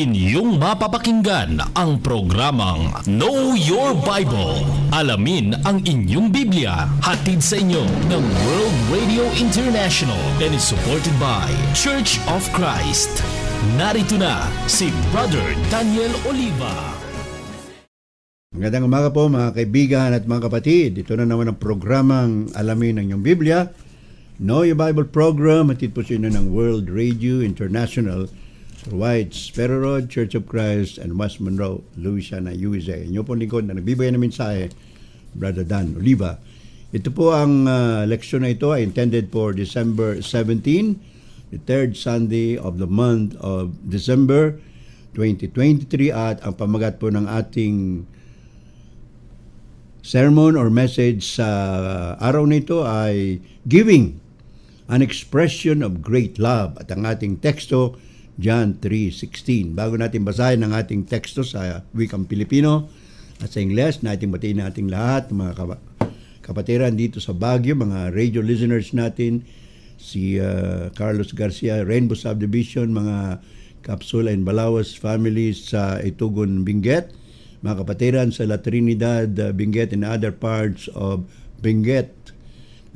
Inyong mapapakinggan ang programang Know Your Bible. Alamin ang inyong Biblia. Hatid sa inyo ng World Radio International and is supported by Church of Christ. Narito na si Brother Daniel Oliva. Magandang umaga po mga kaibigan at mga kapatid. Ito na naman ang programang Alamin ang inyong Biblia. Know Your Bible program. Hatid po sa inyo ng World Radio International. White, Sparrow Road, Church of Christ, and West Monroe, Louisiana, USA. Inyo po lingkod na nagbibigay ng mensahe, Brother Dan Oliva. Ito po ang leksyon na ito ay intended for December 17, the third Sunday of the month of December 2023, at ang pamagat po ng ating sermon or message sa araw nito ay Giving, an Expression of Great Love. At ang ating teksto, John 3:16. Bago natin basahin ang ating teksto sa wikang Pilipino at sa Ingles, natin batiin natin lahat, mga kapatiran dito sa Baguio, mga radio listeners natin, si Carlos Garcia, Rainbow Subdivision, mga Capsula and Balawas families sa Itugon, Benguet, mga kapatiran sa La Trinidad, Benguet, and other parts of Benguet.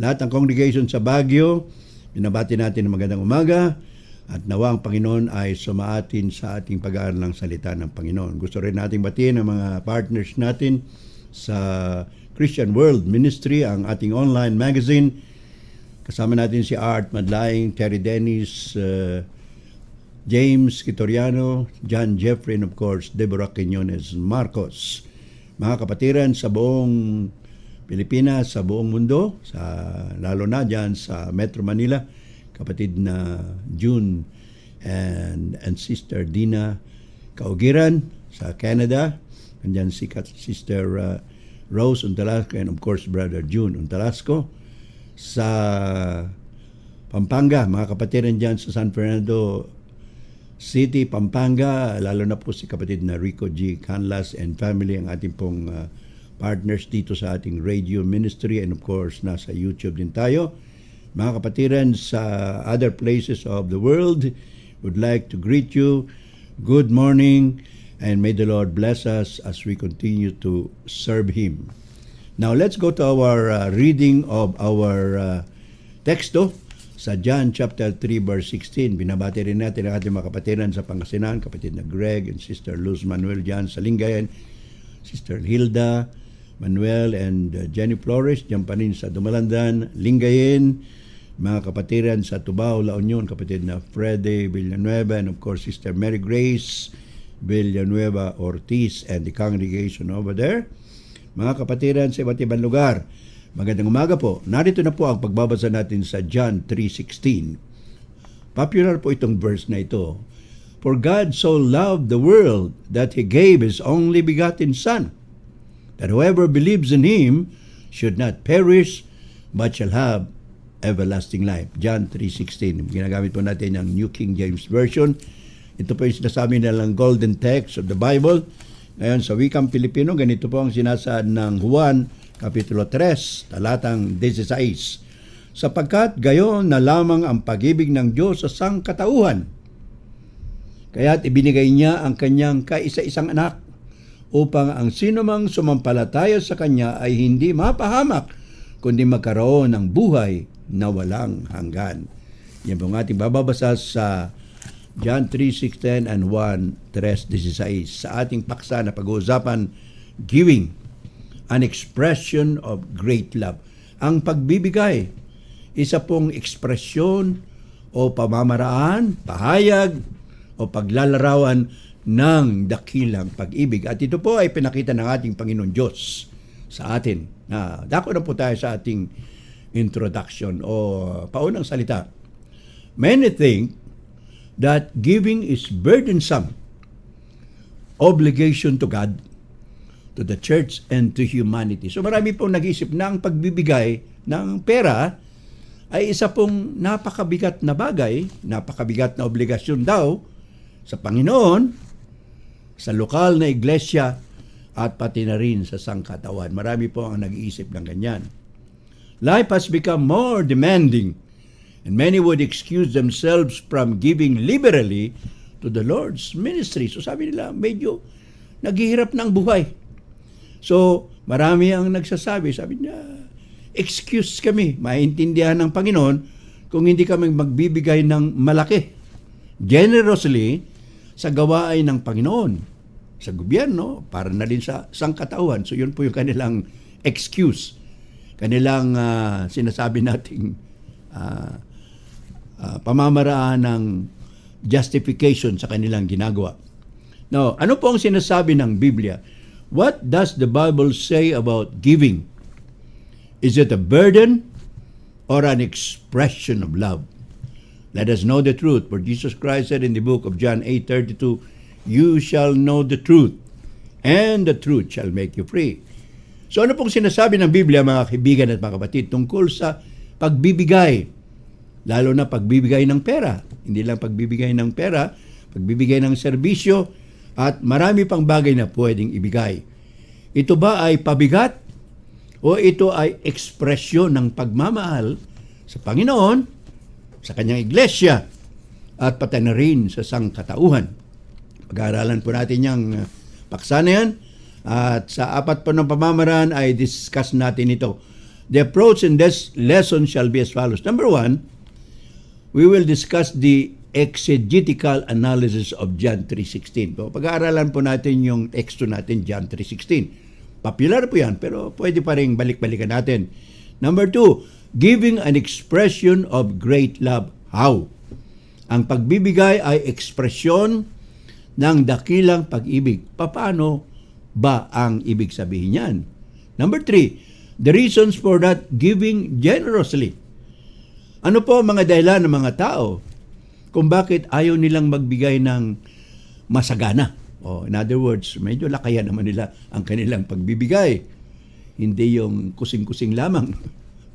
Lahat ng congregation sa Baguio, binabati natin ng magandang umaga. At nawa ang Panginoon ay sumaatin sa ating pag-aaral ng salita ng Panginoon. Gusto rin nating batiin ang mga partners natin sa Christian World Ministry, ang ating online magazine. Kasama natin si Art Madlaing, Terry Dennis, James Kitoriano, John Jeffrey, and of course, Deborah Quinones Marcos. Mga kapatiran sa buong Pilipinas, sa buong mundo, lalo na dyan sa Metro Manila, kapatid na June and Sister Dina Kaugiran sa Canada. Andyan si Sister Rose Untalasco and of course Brother June Untalasco. Sa Pampanga, mga kapatiran dyan sa San Fernando City, Pampanga, lalo na po si kapatid na Rico G. Canlas and family, ang ating pong partners dito sa ating radio ministry, and of course nasa YouTube din tayo. Mga kapatiran sa other places of the world, would like to greet you. Good morning, and may the Lord bless us as we continue to serve Him. Now, let's go to our reading of our teksto sa John chapter 3 verse 16. Binabati rin natin ang ating mga kapatiran sa Pangasinan, kapatid na Greg and Sister Luz Manuel dyan sa Lingayen, Sister Hilda Manuel and Jenny Flores dyan pa rin sa Dumalandan, Lingayen, mga kapatiran sa Tubao, La Union, kapatid na Freddy Villanueva, and of course Sister Mary Grace Villanueva Ortiz and the congregation over there. Mga kapatiran sa iba't ibang lugar, magandang umaga po. Narito na po ang pagbabasa natin sa John 3:16. Popular po itong verse na ito. For God so loved the world that He gave His only begotten Son, that whoever believes in Him should not perish, but shall have everlasting life. John 3:16. Ginagamit po natin ang New King James Version. Ito po yung sinasabi nilang golden text of the Bible. Ngayon sa wikang Pilipino, ganito po ang sinasaad ng Juan Kapitulo 3, talatang 16. Sapagkat gayon na lamang ang pag-ibig ng Diyos sa sangkatauhan, kaya't ibinigay niya ang kanyang kaisa-isang anak, upang ang sinumang sumampalataya sa kanya ay hindi mapahamak, kundi magkaroon ng buhay na walang hanggan. Yan po ang ating bababasa sa John 3:16 and 1:3-16 sa ating paksa na pag-uusapan, Giving, an Expression of Great Love. Ang pagbibigay, isa pong ekspresyon o pamamaraan, pahayag o paglalarawan ng dakilang pag-ibig. At ito po ay pinakita ng ating Panginoon Diyos sa atin. Dako na po tayo sa ating introduction o paunang salita. Many think that giving is burdensome obligation to God, to the church, and to humanity. So marami pong nag-iisip na ang pagbibigay ng pera ay isa pong napakabigat na bagay, napakabigat na obligasyon daw sa Panginoon, sa lokal na iglesia, at pati na rin sa sangkatawan. Marami po ang nag-iisip ng ganyan. Life has become more demanding, and many would excuse themselves from giving liberally to the Lord's ministry. So sabi nila, medyo naghihirap na ang buhay. So marami ang nagsasabi, sabi niya, excuse kami, maintindihan ng Panginoon kung hindi kami magbibigay ng malaki, generously, sa gawain ng Panginoon, sa gobyerno, para na din sa sangkatauhan. So yun po yung kanilang excuse, kanilang sinasabi nating pamamaraan ng justification sa kanilang ginagawa. Now, ano po ang sinasabi ng Biblia? What does the Bible say about giving? Is it a burden or an expression of love? Let us know the truth. For Jesus Christ said in the book of John 8:32, "You shall know the truth, and the truth shall make you free." So ano pong sinasabi ng Biblia, mga kaibigan at mga kapatid, tungkol sa pagbibigay? Lalo na pagbibigay ng pera. Hindi lang pagbibigay ng pera, pagbibigay ng serbisyo, at marami pang bagay na pwedeng ibigay. Ito ba ay pabigat? O ito ay ekspresyon ng pagmamahal sa Panginoon, sa kanyang iglesia, at pati na rin sa sangkatauhan? Pag-aaralan po natin yung paksa na yan. At sa apat po ng pamamaraan ay discuss natin ito. The approach in this lesson shall be as follows. Number 1, we will discuss the exegetical analysis of John 3:16. So, pag-aaralan po natin yung teksto natin, John 3:16. Popular po yan, pero pwede pa rin balik-balikan natin. Number 2, giving an expression of great love. How? Ang pagbibigay ay ekspresyon ng dakilang pag-ibig. Paano ba ang ibig sabihin yan? Number 3, the reasons for not giving generously. Ano po ang mga dahilan ng mga tao kung bakit ayaw nilang magbigay ng masagana? In other words, medyo lakayan naman nila ang kanilang pagbibigay. Hindi yung kusing-kusing lamang,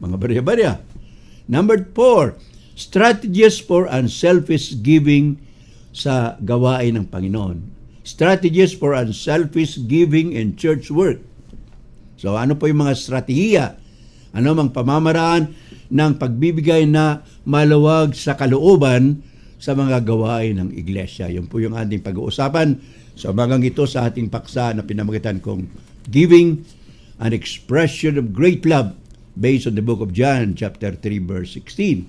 mga barya-barya. Number 4, strategies for unselfish giving sa gawain ng Panginoon. Strategies for unselfish giving in church work. So ano po yung mga strategiya? Ano mang pamamaraan ng pagbibigay na maluwag sa kalooban sa mga gawain ng iglesia? Yun po yung ating pag-uusapan sa umagang ito sa ating paksa na pinamagitan kong Giving, an Expression of Great Love, based on the book of John, chapter 3, verse 16.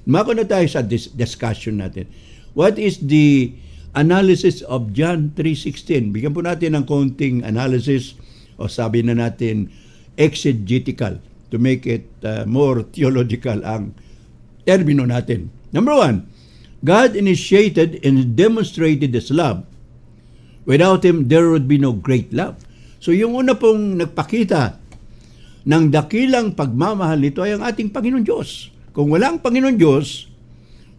Mako na tayo sa discussion natin. What is the analysis of John 3:16? Bigyan po natin ng konting analysis, o sabi na natin exegetical, to make it more theological ang termino natin. Number 1, God initiated and demonstrated His love. Without Him, there would be no great love. So yung una pong nagpakita ng dakilang pagmamahal nito ay ang ating Panginoon Diyos. Kung wala ang Panginoon Diyos,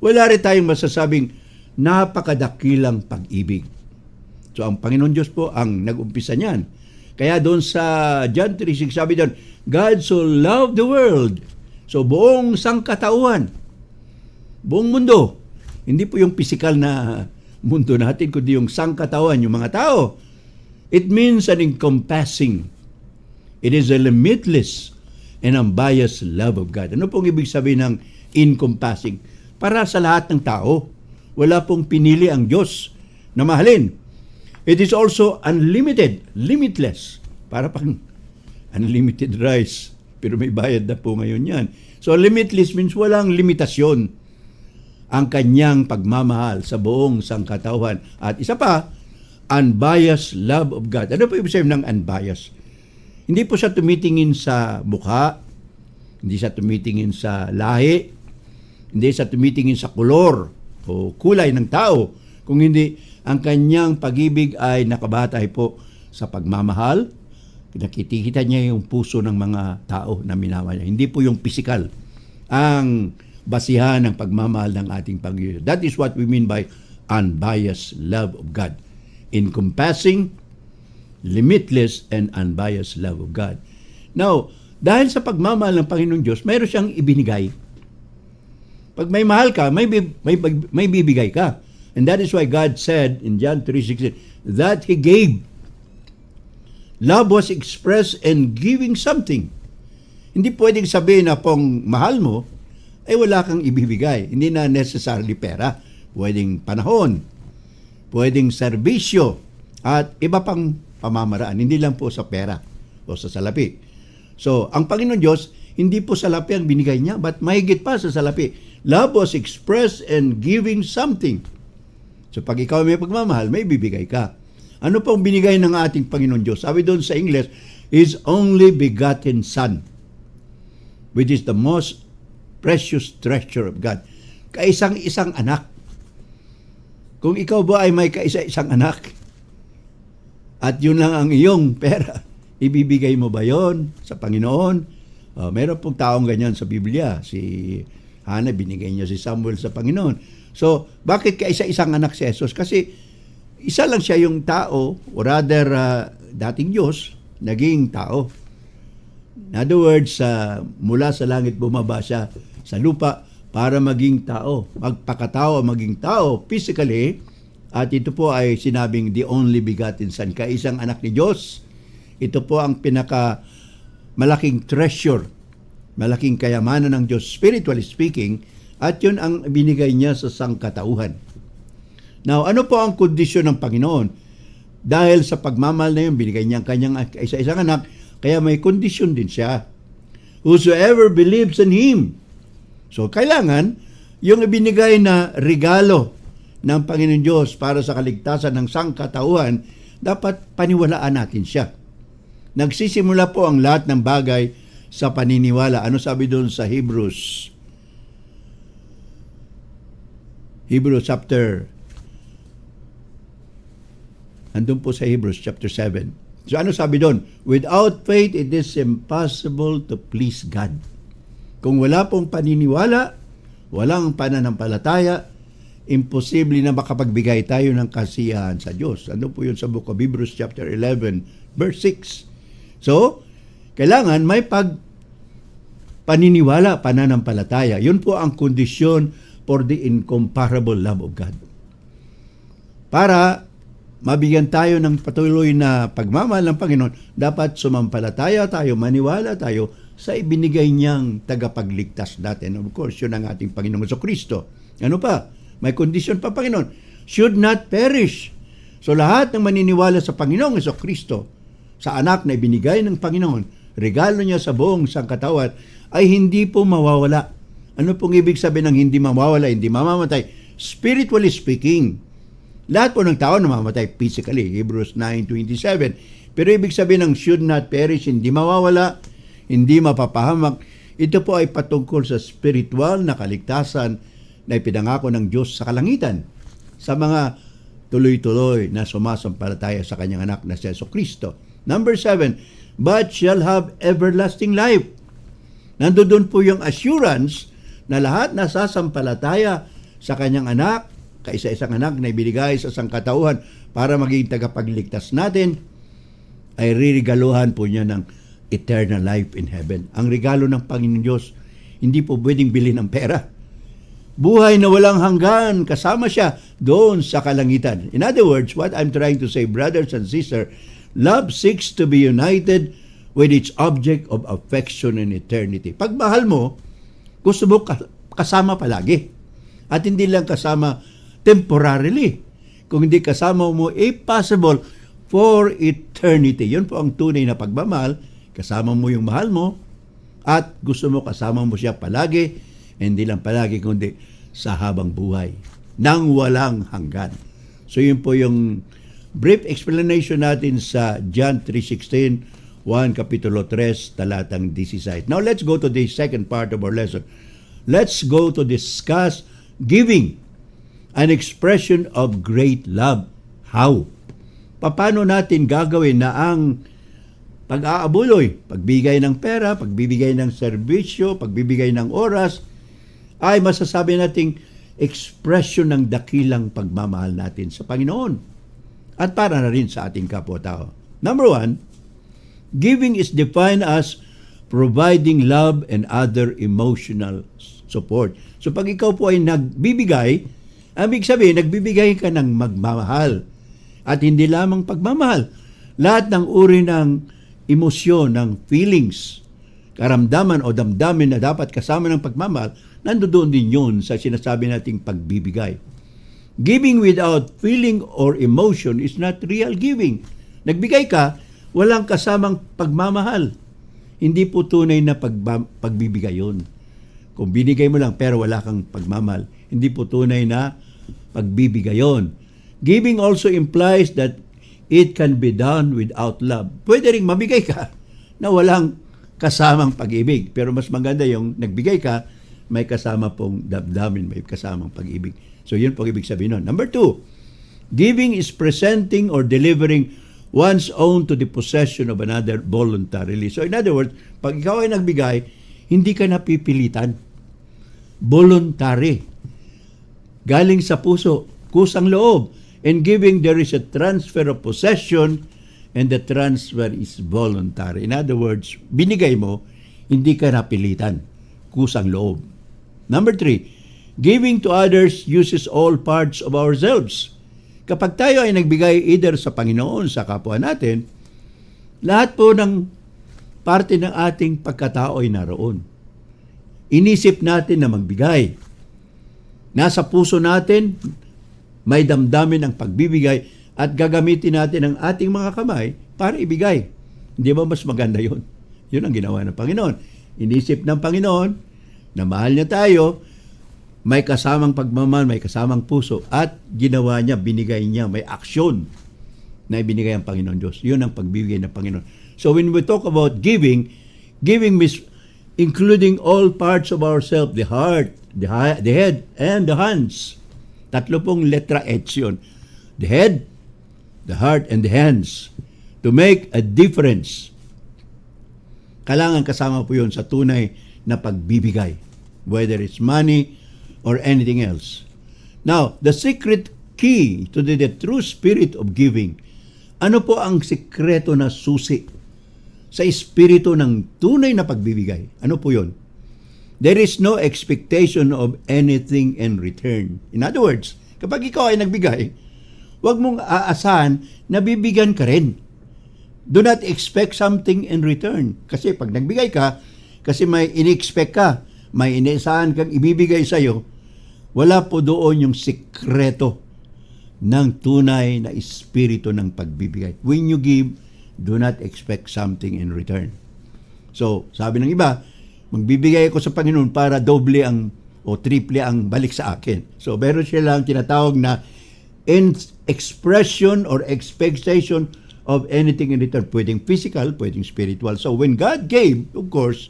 wala rin tayong masasabing napakadakilang pag-ibig. So ang Panginoon Diyos po ang nag-umpisa niyan. Kaya doon sa John 3:6, sabi doon, God so loved the world. So buong sangkatauhan, buong mundo, hindi po yung physical na mundo natin, kundi yung sangkatauhan, yung mga tao. It means an encompassing. It is a limitless and unbiased love of God. Ano pong ibig sabihin ng encompassing? Para sa lahat ng tao. Wala pong pinili ang Diyos na mahalin. It is also unlimited, limitless. Para pang unlimited rice. Pero may bayad na po ngayon yan. So limitless means walang limitasyon ang kanyang pagmamahal sa buong sangkatauhan. At isa pa, unbiased love of God. Ano po ibig sabihin ng unbiased? Hindi po siya tumitingin sa mukha, hindi siya tumitingin sa lahi, hindi siya tumitingin sa kulor o kulay ng tao, kung hindi ang kanyang pag-ibig ay nakabatay po sa pagmamahal. Nakikita niya yung puso ng mga tao na minamahal niya. Hindi po yung physical ang basihan ng pagmamahal ng ating Panginoon. That is what we mean by unbiased love of God. Encompassing, limitless, and unbiased love of God. Now, dahil sa pagmamahal ng Panginoon Diyos, mayroon siyang ibinigay. Pag may mahal ka, may bibigay ka. And that is why God said in John 3:16 that He gave. Love was expressed in giving something. Hindi pwedeng sabihin na pong mahal mo, ay wala kang ibibigay. Hindi na necessarily pera. Pwedeng panahon. pwedeng serbisyo, at iba pang pamamaraan, hindi lang po sa pera o sa salapi. So, ang Panginoon Diyos, hindi po salapi ang binigay niya, but mahigit pa sa salapi. Love was expressed in giving something. So, pag ikaw may pagmamahal, may bibigay ka. Ano pong binigay ng ating Panginoon Diyos? Sabi doon sa English, His only begotten Son, which is the most precious treasure of God. Kaisang-isang anak. Kung ikaw ba ay may kaisa-isang anak, at yun lang ang iyong pera, ibibigay mo ba yon sa Panginoon? Meron pong taong ganyan sa Biblia. Si Hana, binigay niya si Samuel sa Panginoon. So, bakit kaisa-isang anak si Jesus? Kasi isa lang siya yung tao, or rather, dating Diyos, naging tao. In other words, mula sa langit bumaba siya sa lupa para maging tao. Magpakatao, maging tao physically. At ito po ay sinabing the only begotten Son, kaisang anak ni Diyos. Ito po ang pinaka malaking treasure, malaking kayamanan ng Diyos, spiritually speaking, at yun ang binigay niya sa sangkatauhan. Now, ano po ang kondisyon ng Panginoon? Dahil sa pagmamahal na yun, binigay niya ang kanyang isa-isang anak, kaya may kondisyon din siya. Whosoever believes in Him. So, kailangan, yung ibinigay na regalo ng Panginoon Diyos para sa kaligtasan ng sangkatauhan, dapat paniwalaan natin siya. Nagsisimula po ang lahat ng bagay sa paniniwala. Ano sabi doon sa Hebrews? Hebrews chapter, andun po sa Hebrews chapter 7. So ano sabi doon? Without faith, it is impossible to please God. Kung wala pong paniniwala, walang pananampalataya, imposible na makapagbigay tayo ng kasiyahan sa Diyos. Ano po yun sa book of Hebrews chapter 11, verse 6. So, kailangan may paniniwala, pananampalataya. Yun po ang kondisyon for the incomparable love of God. Para mabigyan tayo ng patuloy na pagmamahal ng Panginoon, dapat sumampalataya tayo, maniwala tayo sa ibinigay niyang tagapagligtas natin. Of course, yun ang ating Panginoong Jesucristo. Ano pa? May kondisyon pa, Panginoon. Should not perish. So lahat ng maniniwala sa Panginoong Jesucristo, sa anak na ibinigay ng Panginoon, regalo niya sa buong sangkatawan, ay hindi po mawawala. Ano pong ibig sabihin ng hindi mawawala, hindi mamamatay? Spiritually speaking, lahat po ng tao namamatay physically, Hebrews 9:27. Pero ibig sabihin ng should not perish, hindi mawawala, hindi mapapahamak. Ito po ay patungkol sa spiritual na kaligtasan na ipinangako ng Diyos sa kalangitan sa mga tuloy-tuloy na sumasampalataya sa kanyang anak na si Jesucristo. Number 7, but shall have everlasting life. Nandoon po yung assurance na lahat na sasampalataya sa kanyang anak, kaisa-isang anak na ibinigay sa sangkatauhan para maging tagapagligtas natin, ay ririgaluhan po niya ng eternal life in heaven. Ang regalo ng Panginoon Diyos, hindi po pwedeng bilhin ng pera. Buhay na walang hanggan, kasama siya doon sa kalangitan. In other words, what I'm trying to say, brothers and sisters, love seeks to be united with its object of affection and eternity. Pag mahal mo, gusto mo kasama palagi. At hindi lang kasama temporarily. Kung hindi kasama mo, possible for eternity. Yun po ang tunay na pagmamahal. Kasama mo yung mahal mo at gusto mo kasama mo siya palagi. Hindi lang palagi, kundi sa habang buhay. Nang walang hanggan. So yun po yung brief explanation natin sa John 3:16, 1 Kapitulo 3, talatang 16. Now let's go to the second part of our lesson. Let's go to discuss giving, an expression of great love. How? Paano natin gagawin na ang pag-aabuloy, pagbigay ng pera, pagbibigay ng serbisyo, pagbibigay ng oras, ay masasabi nating expression ng dakilang pagmamahal natin sa Panginoon at para na rin sa ating kapwa-tao. Number 1, giving is defined as providing love and other emotional support. So pag ikaw po ay nagbibigay, ang ibig sabihin, nagbibigay ka ng magmamahal. At hindi lamang pagmamahal, lahat ng uri ng emosyon, ng feelings, karamdaman o damdamin na dapat kasama ng pagmamahal, nandoon din yun sa sinasabi nating pagbibigay. Giving without feeling or emotion is not real giving. Nagbigay ka, walang kasamang pagmamahal. Hindi po tunay na pagbibigay yun. Kung binigay mo lang pero wala kang pagmamahal, hindi po tunay na pagbibigay yun. Giving also implies that it can be done without love. Pwede rin mamigay ka na walang kasamang pag-ibig. Pero mas maganda yung nagbigay ka, may kasama pong damdamin, may kasamang pag-ibig. So yun po ibig sabihin nun. Number 2, giving is presenting or delivering one's own to the possession of another voluntarily. So in other words, pag ikaw ay nagbigay, hindi ka napipilitan. Voluntary. Galing sa puso, kusang loob. In giving, there is a transfer of possession and the transfer is voluntary. In other words, binigay mo, hindi ka napilitan. Kusang loob. Number 3, giving to others uses all parts of ourselves. Kapag tayo ay nagbigay either sa Panginoon, sa kapwa natin, lahat po ng parte ng ating pagkatao ay naroon. Inisip natin na magbigay. Nasa puso natin, may damdamin ang pagbibigay at gagamitin natin ang ating mga kamay para ibigay. Hindi ba mas maganda yun? Yun ang ginawa ng Panginoon. Inisip ng Panginoon na mahal niya tayo, may kasamang pagmamahal, may kasamang puso, at ginawa niya, binigay niya, may aksyon na ibinigay ang Panginoon Diyos. Yun ang pagbibigay ng Panginoon. So when we talk about giving means including all parts of ourselves, the heart, the head, and the hands. Tatlo pong letra H yun. The head, the heart, and the hands. To make a difference. Kailangan kasama po yun sa tunay na pagbibigay. Whether it's money or anything else. Now, the secret key to the true spirit of giving. Ano po ang sikreto na susi sa espiritu ng tunay na pagbibigay? Ano po yun? There is no expectation of anything in return. In other words, kapag ikaw ay nagbigay, huwag mong aasahan na bibigyan ka rin. Do not expect something in return. Kasi pag nagbigay ka, kasi may in-expect ka, may inaasahan kang ibibigay sa'yo, wala po doon yung sikreto ng tunay na espiritu ng pagbibigay. When you give, do not expect something in return. So, sabi ng iba, magbibigay ako sa Panginoon para doble o triple ang balik sa akin. So, meron silang tinatawag na expression or expectation of anything in return. Pwedeng physical, pwedeng spiritual. So, when God gave, of course,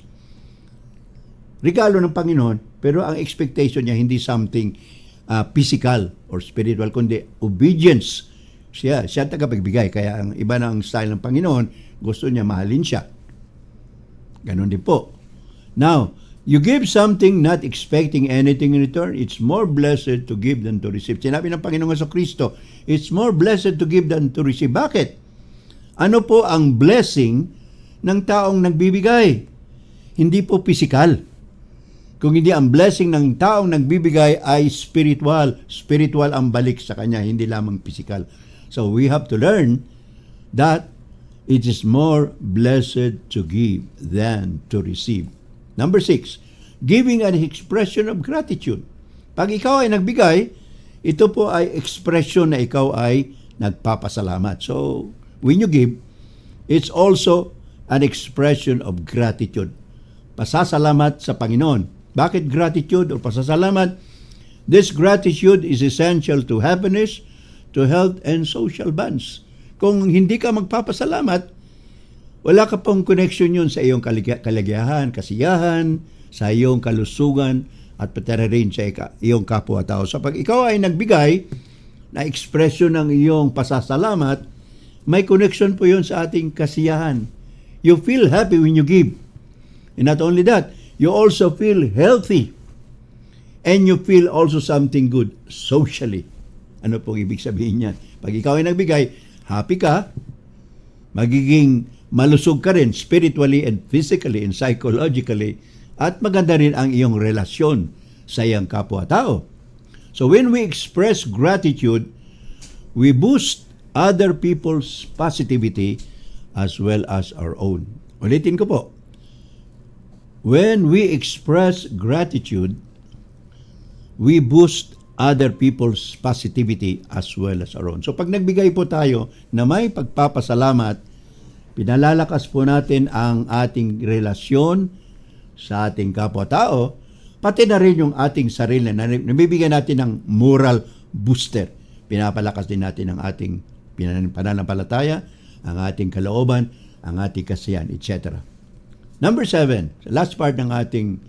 regalo ng Panginoon, pero ang expectation niya hindi something physical or spiritual, kundi obedience. Siya tagapagbigay. Kaya ang iba ng style ng Panginoon, gusto niya mahalin siya. Ganon din po. Now, you give something not expecting anything in return, it's more blessed to give than to receive. Sinabi ng Panginoon sa Kristo, it's more blessed to give than to receive. Bakit? Ano po ang blessing ng taong nagbibigay? Hindi po physical. Kung hindi ang blessing ng taong nagbibigay ay spiritual. Spiritual ang balik sa kanya, hindi lamang physical. So we have to learn that it is more blessed to give than to receive. Number 6, giving an expression of gratitude. Pag ikaw ay nagbigay, ito po ay expression na ikaw ay nagpapasalamat. So when you give, it's also an expression of gratitude. Pasasalamat sa Panginoon. Bakit gratitude o pasasalamat? This gratitude is essential to happiness, to health, and social bonds. Kung hindi ka magpapasalamat, wala ka pong connection yun sa iyong kaligayahan, kasiyahan, sa iyong kalusugan, at pati rin sa iyong kapwa-tao. So pag ikaw ay nagbigay na ekspresyon ng iyong pasasalamat, may connection po yun sa ating kasiyahan. You feel happy when you give. And not only that, you also feel healthy. And you feel also something good socially. Ano pong ibig sabihin niyan? Pag ikaw ay nagbigay, happy ka, magiging malusog ka rin spiritually and physically and psychologically, at maganda rin ang iyong relasyon sa iyong kapwa-tao. So when we express gratitude, we boost other people's positivity as well as our own. Ulitin ko po. When we express gratitude, we boost other people's positivity as well as our own. So pag nagbigay po tayo na may pagpapasalamat, pinalalakas po natin ang ating relasyon sa ating kapwa-tao, pati na rin yung ating sarili na nabibigyan natin ng moral booster. Pinapalakas din natin ang ating pananampalataya, ang ating kalooban, ang ating kasiyahan, etc. Number 7, last part ng ating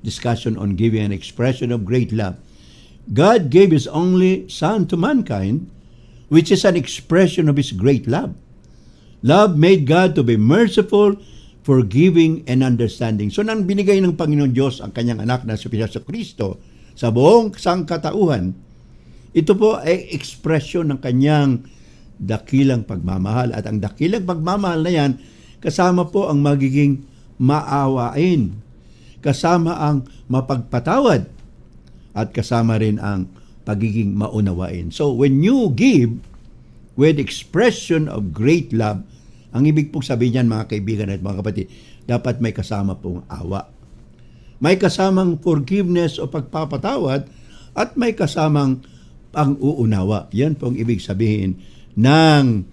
discussion on giving an expression of great love. God gave His only Son to mankind, which is an expression of His great love. Love made God to be merciful, forgiving, and understanding. So nang binigay ng Panginoon Diyos ang kanyang anak na si Kristo sa buong sangkatauhan, ito po ay ekspresyon ng kanyang dakilang pagmamahal. At ang dakilang pagmamahal na yan, kasama po ang magiging maawain, kasama ang mapagpatawad, at kasama rin ang pagiging maunawain. So when you give with expression of great love, ang ibig pong sabihin niyan, mga kaibigan at mga kapatid, dapat may kasama pong awa. May kasamang forgiveness o pagpapatawad, at may kasamang pang-uunawa. Yan pong ibig sabihin ng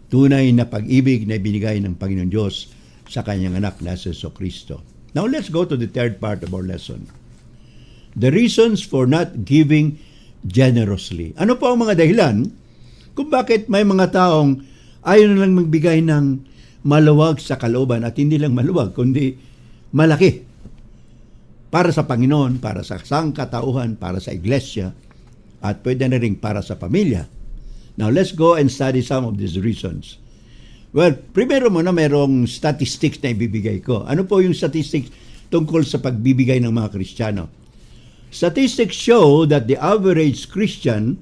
tunay na pag-ibig na binigay ng Panginoon Diyos sa kanyang anak na si Kristo. Now let's go to the third part of our lesson. The reasons for not giving generously. Ano po ang mga dahilan kung bakit may mga taong ayaw na lang magbigay ng maluwag sa kalooban, at hindi lang maluwag, kundi malaki para sa Panginoon, para sa sangkatauhan, para sa iglesia, at pwede na rin para sa pamilya. Now, let's go and study some of these reasons. Well, primero muna mayroong statistics na ibibigay ko. Ano po yung statistics tungkol sa pagbibigay ng mga Kristiyano? Statistics show that the average Christian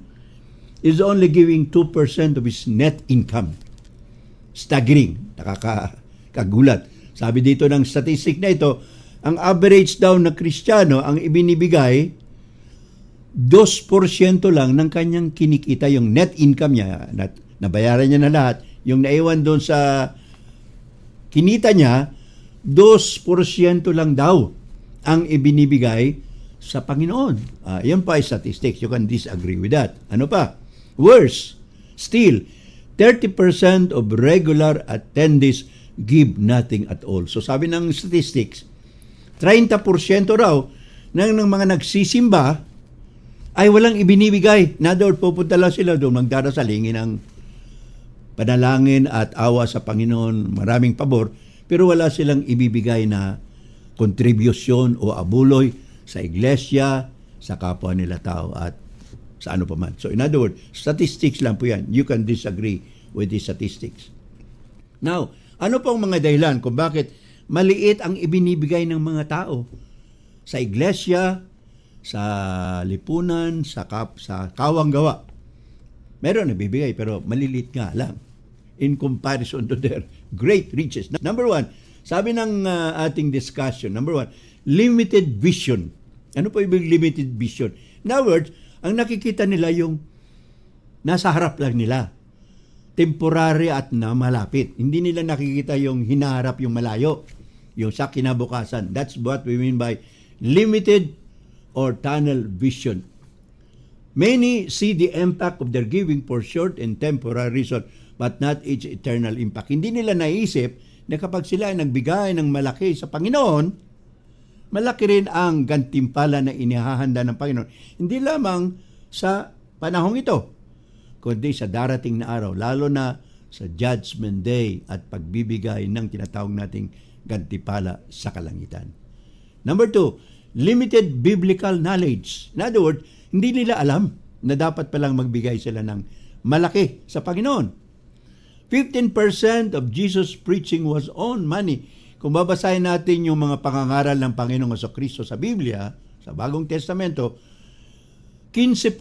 is only giving 2% of his net income. Staggering, nakakagulat. Sabi dito ng statistic na ito, ang average daw na Kristiyano ang ibinibigay 2% lang ng kanyang kinikita, yung net income niya, nabayaran niya na lahat, yung naiwan doon sa kinita niya, 2% lang daw ang ibinibigay sa Panginoon. Yan pa ay statistics. You can disagree with that. Ano pa? Worse, still, 30% of regular attendees give nothing at all. So sabi ng statistics, 30% raw ng mga nagsisimba ay walang ibinibigay. Na doon, pupunta lang sila doon, magdarasal, hingin ng panalangin at awa sa Panginoon, maraming pabor, pero wala silang ibibigay na kontribusyon o abuloy sa iglesia, sa kapwa nila tao, at sa ano pa man. So in other words, statistics lang po yan. You can disagree with these statistics. Now, ano pong mga dahilan kung bakit maliit ang ibinibigay ng mga tao sa iglesia, sa lipunan, sa kawang gawa? Meron nabibigay pero maliliit nga lang in comparison to their great riches. Number 1, sabi ng ating discussion, number 1, limited vision. Ano po ibig limited vision? In other words, ang nakikita nila yung nasa harap lang nila. Temporary at na malapit. Hindi nila nakikita yung hinaharap, yung malayo, yung sa kinabukasan. That's what we mean by limited or tunnel vision. Many see the impact of their giving for short and temporary reason, but not its eternal impact. Hindi nila naisip na kapag sila ay nagbigay ng malaki sa Panginoon, malaki rin ang gantimpala na inihahanda ng Panginoon. Hindi lamang sa panahong ito, kundi sa darating na araw, lalo na sa Judgment Day at pagbibigay ng tinatawag nating gantimpala sa kalangitan. Number 2, limited biblical knowledge. In other words, hindi nila alam na dapat palang magbigay sila ng malaki sa Panginoon. 15% of Jesus' preaching was on money. Kung babasahin natin yung mga pangangaral ng Panginoong Kristo sa Biblia, sa Bagong Testamento, 15%,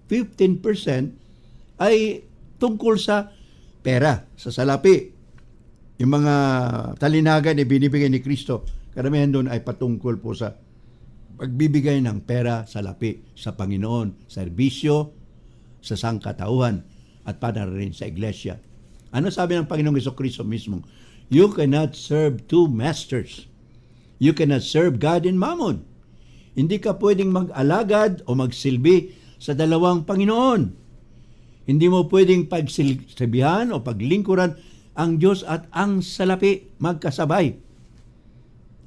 15% ay tungkol sa pera, sa salapi. Yung mga talinaga na binibigay ni Kristo, karamihan doon ay patungkol po sa pagbibigay ng pera, salapi sa Panginoon, serbisyo, sa sangkatauhan, at para rin sa iglesia. Ano sabi ng Panginoong Kristo mismo? You cannot serve two masters. You cannot serve God and Mammon. Hindi ka pwedeng mag-alagad o magsilbi sa dalawang Panginoon. Hindi mo pwedeng pagsilbihan o paglingkuran ang Diyos at ang salapi magkasabay.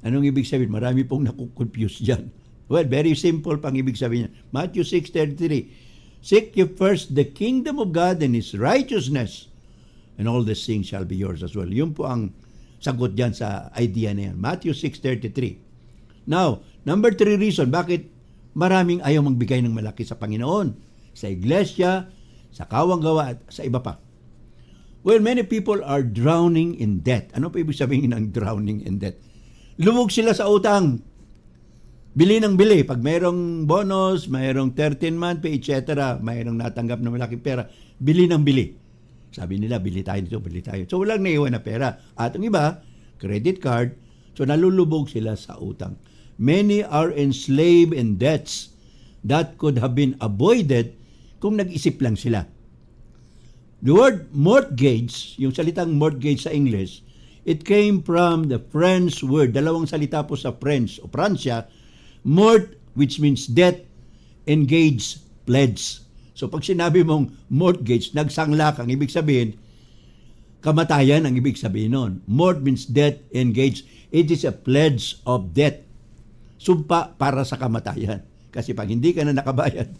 Anong ibig sabihin? Marami pong nakukonfuse dyan. Well, very simple pang ibig sabihin niya. Matthew 6:33, seek ye first the kingdom of God and His righteousness, and all these things shall be yours as well. Yun po ang sagot dyan sa idea na yan. Matthew 6:33. Now, number 3 reason, bakit maraming ayaw magbigay ng malaki sa Panginoon, sa iglesia, sa kawang-gawa, at sa iba pa. Well, many people are drowning in debt. Ano pa ibig sabihin ng drowning in debt? Lumog sila sa utang. Bili ng bili. Pag mayroong bonus, mayroong 13-month pay, etc., mayroong natanggap na malaking pera, bili ng bili. Sabi nila, bili tayo dito, bili tayo. So, walang naiwan na pera. At ang iba, credit card. So, nalulubog sila sa utang. Many are enslaved in debts that could have been avoided kung nag-isip lang sila. The word mortgage, yung salitang mortgage sa English, it came from the French word. Dalawang salita po sa French o Pransya. Mort, which means debt, engage, pledge. So pag sinabi mong mortgage, nagsangla kang, ibig sabihin, kamatayan ang ibig sabihin nun. Mort means debt, engage. It is a pledge of debt. Sumpa para sa kamatayan. Kasi pag hindi ka na nakabayad,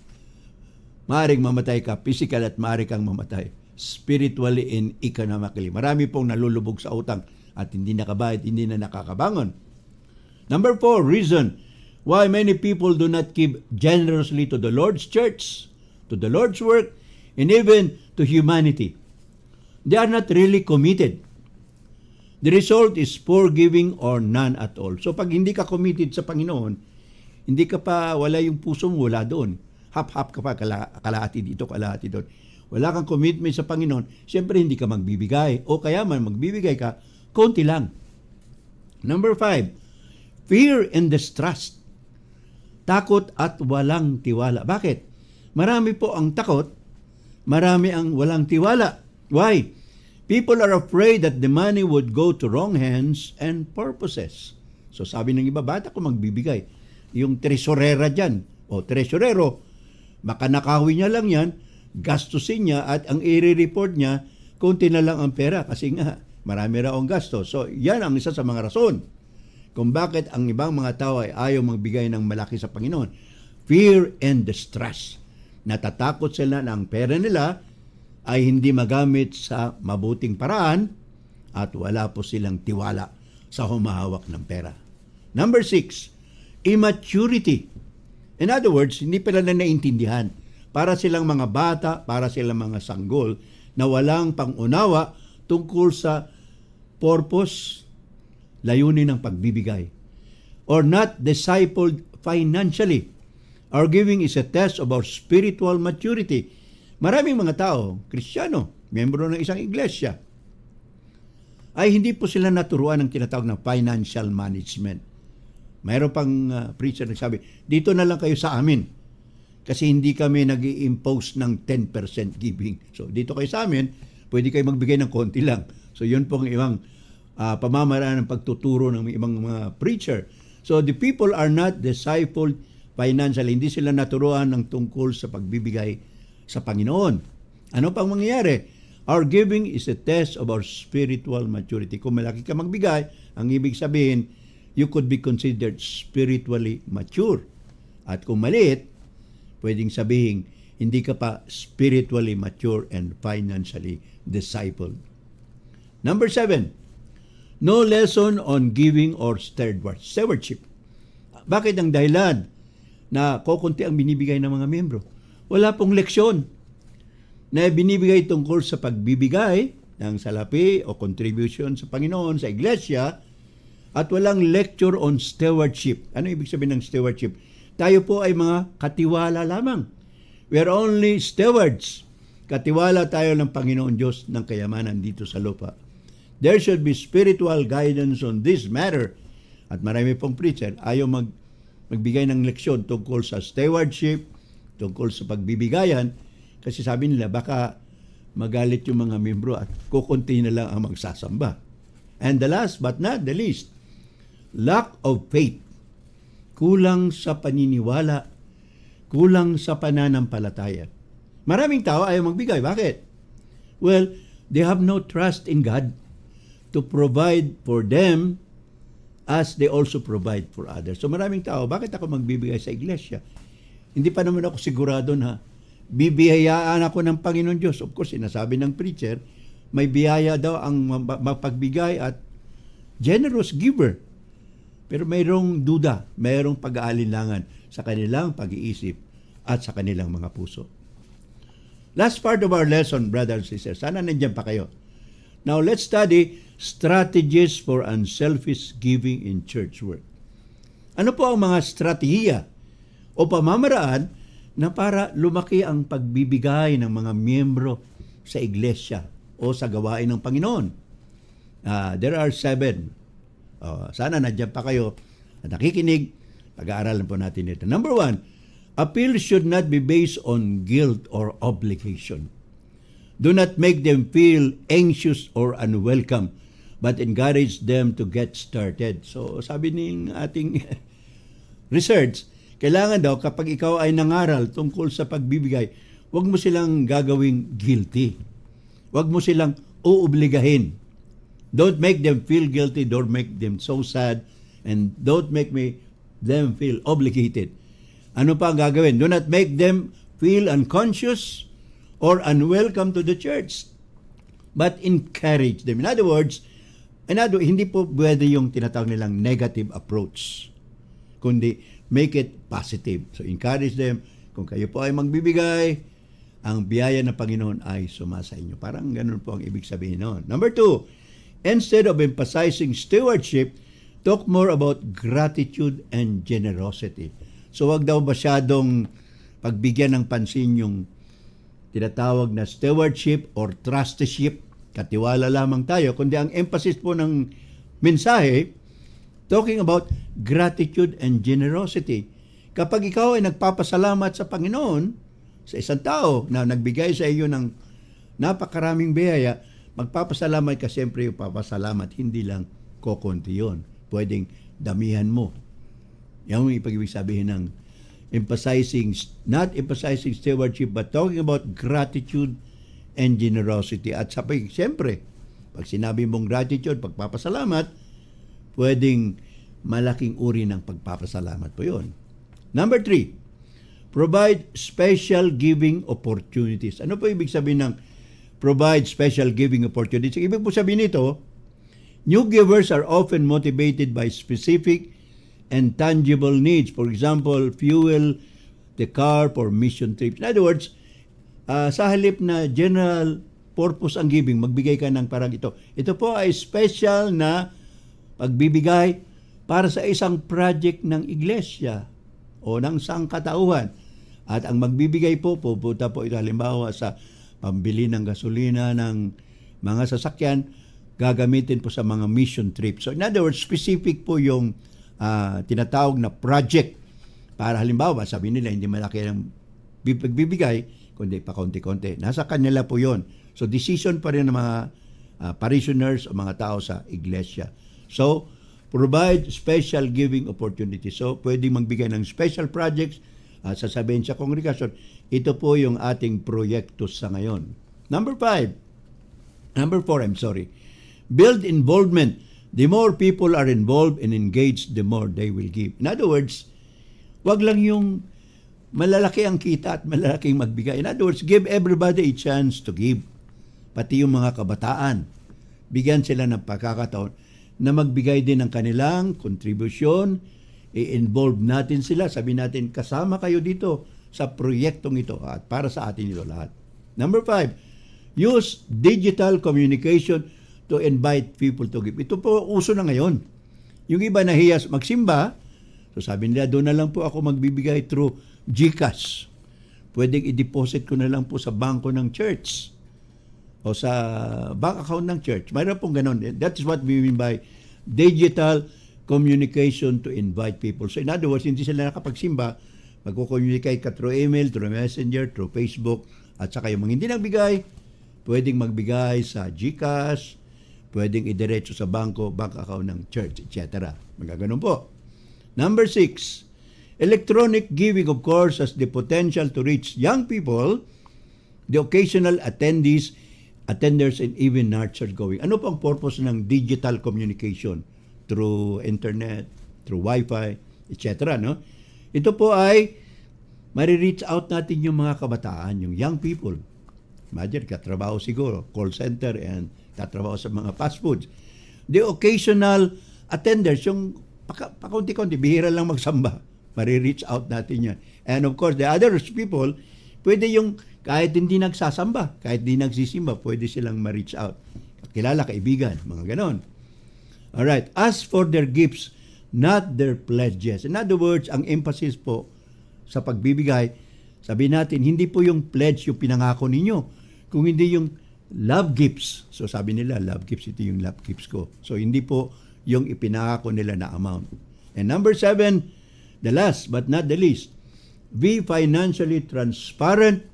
maaaring mamatay ka, physical at maaari kang mamatay. Spiritually and economically. Marami pong nalulubog sa utang at hindi nakabayad, hindi na nakakabangon. Number 4, reason why many people do not give generously to the Lord's church, to the Lord's work, and even to humanity. They are not really committed. The result is poor giving or none at all. So pag hindi ka committed sa Panginoon, hindi ka pa, wala yung puso mo, wala doon. Hap-hap ka pa, kalahati dito, kalahati doon. Wala kang commitment sa Panginoon, siyempre hindi ka magbibigay. O kaya man magbibigay ka, konti lang. Number 5, fear and distrust. Takot at walang tiwala. Bakit? Marami po ang takot, marami ang walang tiwala. Why? People are afraid that the money would go to wrong hands and purposes. So sabi ng iba, bata ko magbibigay. Yung tresorera dyan, o tresorero, baka nakawin niya lang yan, gastusin niya at ang i-report niya, konti na lang ang pera kasi nga marami raw ang gasto. So yan ang isa sa mga rason kung bakit ang ibang mga tao ay ayaw magbigay ng malaki sa Panginoon. Fear and distrust. Natatakot sila na ang pera nila ay hindi magamit sa mabuting paraan at wala po silang tiwala sa humahawak ng pera. Number 6, immaturity. In other words, hindi pala na naintindihan. Para silang mga bata, para silang mga sanggol na walang pangunawa tungkol sa purpose, layunin ng pagbibigay. Or not discipled financially. Our giving is a test of our spiritual maturity. Maraming mga tao, Kristiyano, miyembro ng isang iglesia, ay hindi po sila naturuan ng tinatawag na financial management. Mayroon pang preacher na sabi, dito na lang kayo sa amin. Kasi hindi kami nag-i-impose ng 10% giving. So, dito kayo sa amin, pwede kayo magbigay ng konti lang. So, yun pong ibang pamamaraan ng pagtuturo ng ibang mga preacher. So, the people are not discipled financially. Hindi sila naturuan ng tungkol sa pagbibigay sa Panginoon. Ano pang mangyayari? Our giving is a test of our spiritual maturity. Kung malaki ka magbigay, ang ibig sabihin, you could be considered spiritually mature. At kung maliit, pwedeng sabihin, hindi ka pa spiritually mature and financially discipled. Number 7, no lesson on giving or stewardship. Bakit ang dahilan na kukunti ang binibigay ng mga miyembro? Wala pong leksyon na binibigay tungkol sa pagbibigay ng salapi o contribution sa Panginoon, sa iglesia, at walang lecture on stewardship. Ano ibig sabihin ng stewardship? Tayo po ay mga katiwala lamang. We are only stewards. Katiwala tayo ng Panginoon Diyos ng kayamanan dito sa lupa. There should be spiritual guidance on this matter. At marami pong preacher, ayaw magbigay ng leksyon tungkol sa stewardship, tungkol sa pagbibigayan, kasi sabi nila, baka magalit yung mga membro at kukunti na lang ang magsasamba. And the last but not the least, lack of faith. kulang sa paniniwala, kulang sa pananampalataya. Maraming tao ayaw magbigay. Bakit? Well, they have no trust in God to provide for them as they also provide for others. So maraming tao, bakit ako magbibigay sa iglesia? Hindi pa naman ako sigurado na bibiyayaan ako ng Panginoon Diyos. Of course, sinasabi ng preacher, may biyaya daw ang mapagbigay at generous giver. Pero mayroong duda, mayroong pag-aalinlangan sa kanilang pag-iisip at sa kanilang mga puso. Last part of our lesson, brothers and sisters. Sana nandiyan pa kayo. Now, let's study strategies for unselfish giving in church work. Ano po ang mga strategiya o pamamaraan na para lumaki ang pagbibigay ng mga miyembro sa iglesia o sa gawain ng Panginoon? There are 7. Sana nandiyan pa kayo at nakikinig. Pag-aaralan po natin ito. Number 1, appeal should not be based on guilt or obligation. Do not make them feel anxious or unwelcome, but encourage them to get started. So, sabi ng ating research, kailangan daw kapag ikaw ay nangaral tungkol sa pagbibigay, huwag mo silang gagawing guilty. Huwag mo silang uobligahin. Don't make them feel guilty, don't make them so sad, and don't make them feel obligated. Ano pa ang gagawin? Do not make them feel unconscious or unwelcome to the church, but encourage them. In other words, hindi po pwede yung tinatawag nilang negative approach, kundi make it positive. So encourage them. Kung kayo po ay magbibigay, ang biyaya ng Panginoon ay sumasa inyo. Parang ganun po ang ibig sabihin noon. Number 2, instead of emphasizing stewardship, talk more about gratitude and generosity. So wag daw masyadong pagbigyan ng pansin yung tinatawag na stewardship or trusteeship, katiwala lamang tayo, kundi ang emphasis po ng mensahe, talking about gratitude and generosity. Kapag ikaw ay nagpapasalamat sa Panginoon, sa isang tao na nagbigay sa iyo ng napakaraming biyaya, magpapasalamat ka, siyempre yung papasalamat, hindi lang kokonti yun. Pwedeng damihan mo. Yan ang ibig sabihin ng not emphasizing stewardship, but talking about gratitude and generosity. At siyempre, pag sinabi mong gratitude, pagpapasalamat, pwedeng malaking uri ng pagpapasalamat po yun. Number 3, provide special giving opportunities. Ano po ibig sabihin ng provide special giving opportunities? Ibig po sabihin nito, new givers are often motivated by specific and tangible needs. For example, fuel the car for mission trips. In other words, sa halip na general purpose ang giving, magbigay ka ng parang ito. Ito po ay special na pagbibigay para sa isang project ng iglesia o ng sangkatauhan. At ang magbibigay po, pupunta po ito halimbawa sa pambili ng gasolina ng mga sasakyan, gagamitin po sa mga mission trips. So in other words, specific po yung tinatawag na project para halimbawa, sabi nila, hindi malaki ang pagbibigay, kundi pa konti-konti. Nasa kanila po yon. So decision pa rin ng mga parishioners o mga tao sa iglesia. So, provide special giving opportunities. So, pwedeng magbigay ng special projects sasabihin sa kongregasyon, ito po yung ating proyekto sa ngayon. Number 4, build involvement. The more people are involved and engaged, the more they will give. In other words, wag lang yung malalaki ang kita at malalaking magbigay. In other words, give everybody a chance to give. Pati yung mga kabataan. Bigyan sila ng pagkakataon na magbigay din ng kanilang kontribusyon. I-involve natin sila. Sabi natin, kasama kayo dito sa proyektong ito at para sa atin ito lahat. Number 5, use digital communication to invite people to give. Ito po uso na ngayon. Yung iba nahiya magsimba, so sabi nila, doon na lang po ako magbibigay through GCash. Pwedeng i-deposit ko na lang po sa bangko ng church o sa bank account ng church. Mayroon pong ganun. That is what we mean by digital communication to invite people. So in other words, hindi sila nakapagsimba, magko-communicate ka through email, through messenger, through Facebook, at saka yung mga hindi nagbigay, pwedeng magbigay sa GCash, pwedeng idiretso sa bank account ng church, etc. Magaganon po. Number 6, Electronic giving, of course, has the potential to reach young people, the occasional attenders, and even church going. Ano po ang purpose ng digital communication? Through internet, through Wi-Fi, etc. No? Ito po ay marireach out natin yung mga kabataan, yung young people. Imagine, katrabaho siguro, call center, and tatrabaho sa mga fast foods. The occasional attenders, yung pakunti-kunti, bihira lang magsamba, marireach out natin yan. And of course, the other people, pwede yung kahit hindi nagsasamba, kahit hindi nagsisimba, pwede silang ma-reach out. Kilala, kaibigan, mga ganon. Alright, as for their gifts, not their pledges. In other words, ang emphasis po sa pagbibigay, sabi natin, hindi po yung pledge yung pinangako ninyo, kung hindi yung love gifts. So sabi nila, love gifts, ito yung love gifts ko. So hindi po yung ipinangako nila na amount. And number 7, the last but not the least, be financially transparent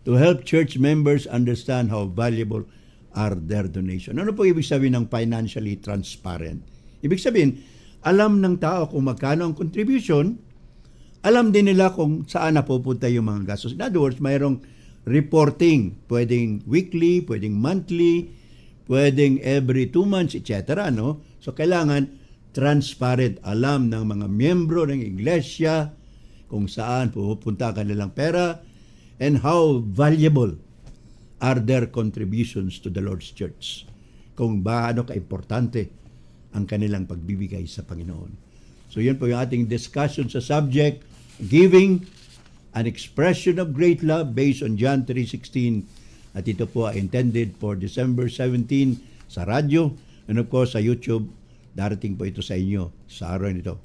to help church members understand how valuable are their donation. Ano po ibig sabihin ng financially transparent? Ibig sabihin, alam ng tao kung magkano ang contribution, alam din nila kung saan napupunta yung mga gastos. In other words, mayroong reporting, pwedeng weekly, pwedeng monthly, pwedeng every 2 months, etc. No? So, kailangan transparent. Alam ng mga miyembro ng iglesia kung saan pupunta kanilang pera, and how valuable are their contributions to the Lord's Church. Kung baano ka-importante ang kanilang pagbibigay sa Panginoon. So yun po yung ating discussion sa subject, giving, an expression of great love based on John 3:16. At ito po ay intended for December 17 sa radyo, and of course sa YouTube. Darating po ito sa inyo sa araw nito.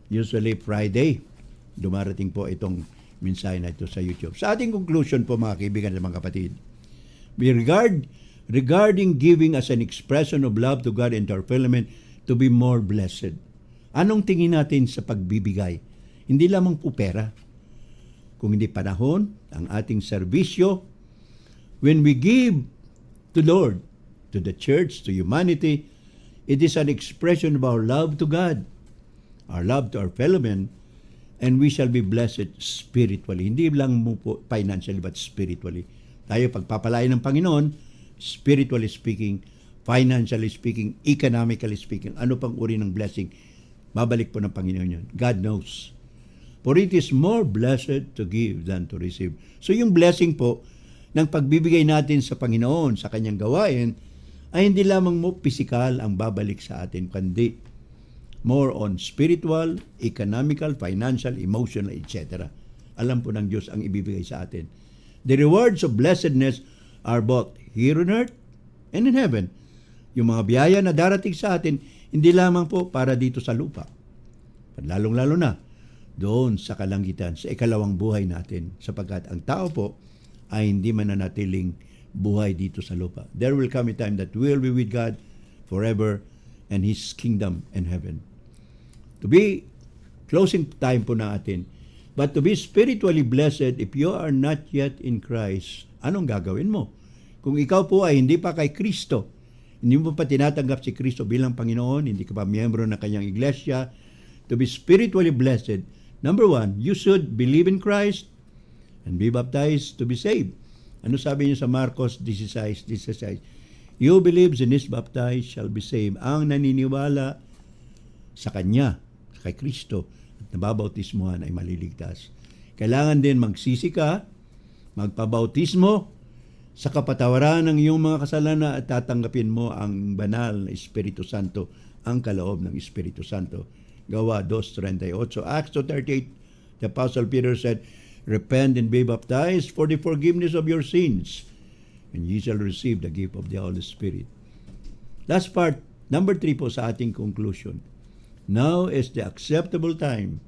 Usually Friday, dumarating po itong mensahe na ito sa YouTube. Sa ating conclusion po mga kaibigan at mga kapatid, regarding giving as an expression of love to God and to our fellow men to be more blessed. Anong tingin natin sa pagbibigay? Hindi lamang po pera, kung hindi panahon, ang ating serbisyo. When we give to Lord, to the church, to humanity, it is an expression of our love to God, our love to our fellow men, and we shall be blessed spiritually. Hindi lang mo po financially, but spiritually. Tayo pagpapalain ng Panginoon, spiritually speaking, financially speaking, economically speaking, ano pang uri ng blessing, babalik po ng Panginoon yun. God knows. For it is more blessed to give than to receive. So yung blessing po ng pagbibigay natin sa Panginoon, sa kanyang gawain, ay hindi lamang mo physical ang babalik sa atin, kundi more on spiritual, economical, financial, emotional, etc. Alam po ng Diyos ang ibibigay sa atin. The rewards of blessedness are both here on earth and in heaven. Yung mga biyaya na darating sa atin, hindi lamang po para dito sa lupa. Lalong-lalo na doon sa kalangitan, sa ikalawang buhay natin, sapagkat ang tao po ay hindi mananatiling buhay dito sa lupa. There will come a time that we will be with God forever and His kingdom and heaven. To be, closing time po natin, but to be spiritually blessed if you are not yet in Christ, anong gagawin mo? Kung ikaw po ay hindi pa kay Kristo, hindi mo pa tinatanggap si Kristo bilang Panginoon, hindi ka pa miyembro ng kanyang iglesia, to be spiritually blessed, number 1, you should believe in Christ and be baptized to be saved. Ano sabi niyo sa Marcos 16:16? You believes and is baptized shall be saved. Ang naniniwala sa Kanya, kay Kristo, at nababautismohan ay maliligtas. Kailangan din magsisi ka, magpabautismo sa kapatawaran ng iyong mga kasalanan at tatanggapin mo ang banal na Espiritu Santo, ang kaloob ng Espiritu Santo. Gawa 2:38. Acts 2:38, the Apostle Peter said, repent and be baptized for the forgiveness of your sins, and ye shall receive the gift of the Holy Spirit. Last part, number 3 po sa ating conclusion. Now is the acceptable time.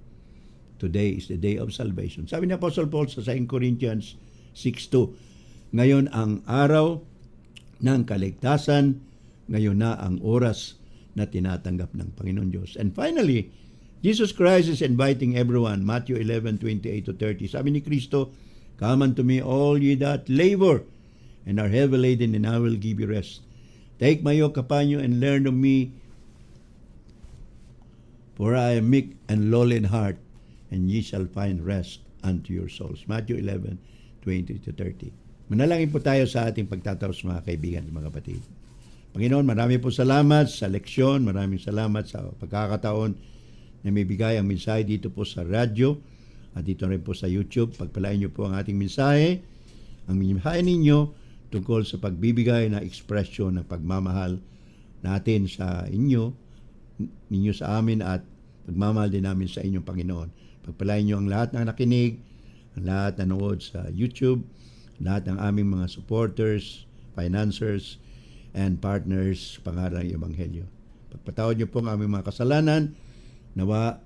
Today is the day of salvation. Sabi ni Apostle Paul sa 2 Corinthians 6:2, ngayon ang araw ng kaligtasan, ngayon na ang oras na tinatanggap ng Panginoon Diyos. And finally, Jesus Christ is inviting everyone. Matthew 11:28-30. Sabi ni Kristo, come unto me all ye that labor and are heavy laden, and I will give you rest. Take my yoke upon you and learn of me, for I am meek and lowly in heart, and ye shall find rest unto your souls. Matthew 11:20-30. Manalangin po tayo sa ating pagtatapos, mga kaibigan at mga kapatid. Panginoon, marami po salamat sa leksyon, maraming salamat sa pagkakataon na may bigay ang mensahe dito po sa radyo at dito rin po sa YouTube. Pagpalain niyo po ang ating mensahe, ang mensahe ninyo tungkol sa pagbibigay na ekspresyon ng pagmamahal natin sa inyo, ninyo sa amin at pagmamahal din namin sa inyong Panginoon. Pagpalain niyo ang lahat ng nakinig, ang lahat na nanood sa YouTube, lahat ng aming mga supporters, financiers, and partners pangalan ng Ebanghelyo. Pagpatawad niyo po ang aming mga kasalanan, nawa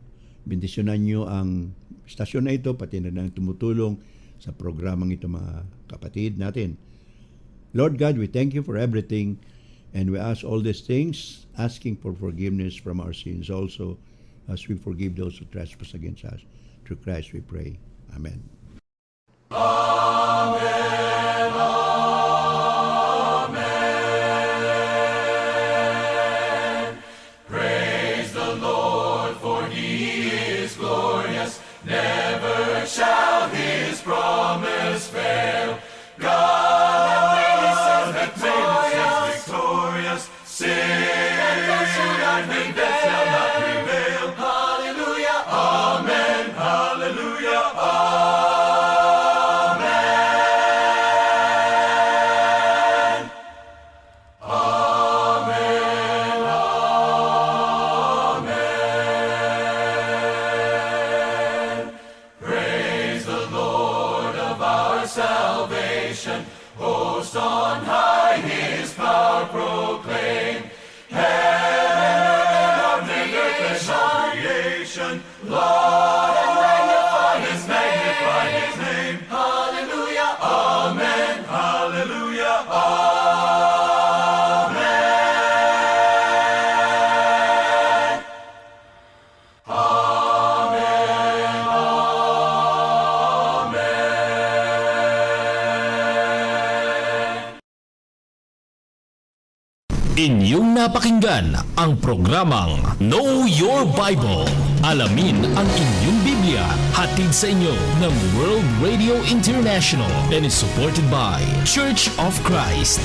bendisyonan niyo ang istasyon na ito, pati na ang tumutulong sa programang ito, mga kapatid natin. Lord God, we thank you for everything, and we ask all these things, asking for forgiveness from our sins also, as we forgive those who trespass against us. Through Christ we pray. Amen. Shall his promise fail? God has made us victorious. Sin and death shall not prevail. Hallelujah. Amen. Hallelujah. Amen. Amen. Amen. Praise the Lord of our salvation. Host on high, his power proclaim. Heaven and earth and all creation. Laud and magnify his name. Hallelujah. Amen. Hallelujah. Amen. Inyong napakinggan ang programang Know Your Bible. Alamin ang inyong Biblia. Hatid sa inyo ng World Radio International and is supported by Church of Christ.